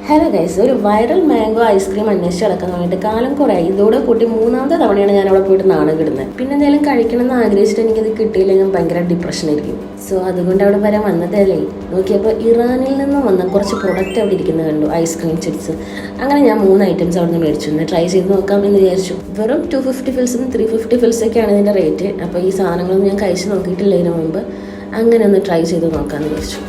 Hello guys, ഒരു viral mango ice cream അന്വേഷിച്ച് നടക്കാൻ വേണ്ടിയിട്ട് കാലം കുറയായി. ഇതോടെ കൂട്ടി 3ാമത്തെ തവണയാണ് ഞാൻ അവിടെ പോയിട്ട് നാണകിടുന്നത്. പിന്നെ എന്തെങ്കിലും കഴിക്കണം എന്ന് ആഗ്രഹിച്ചിട്ട് എനിക്കത് കിട്ടിയില്ലെങ്കിൽ ഭയങ്കര ഡിപ്രഷനായിരിക്കും. സോ അതുകൊണ്ട് അവിടെ വരെ വന്നതല്ലേ. നോക്കിയപ്പോൾ ഇറാനിൽ നിന്നും വന്ന കുറച്ച് പ്രൊഡക്റ്റ് അവിടെ ഇരിക്കുന്നത് കണ്ടു, ഐസ്ക്രീം ചിപ്സ്. അങ്ങനെ ഞാൻ 3 ഐറ്റംസ് അവിടെ നിന്ന് മേടിച്ചു. ഒന്ന് ട്രൈ ചെയ്ത് നോക്കാം എന്ന് വിചാരിച്ചു. വെറും 250 ഫിൽസും 350 ഫിൽസൊക്കെയാണ് ഇതിൻ്റെ റേറ്റ്. അപ്പോൾ ഈ സാധനങ്ങളൊന്നും ഞാൻ കഴിച്ച് നോക്കിയിട്ടില്ല ഇതിനു മുമ്പ്. അങ്ങനെ ഒന്ന് ട്രൈ ചെയ്ത് നോക്കാമെന്ന് വിചാരിച്ചു.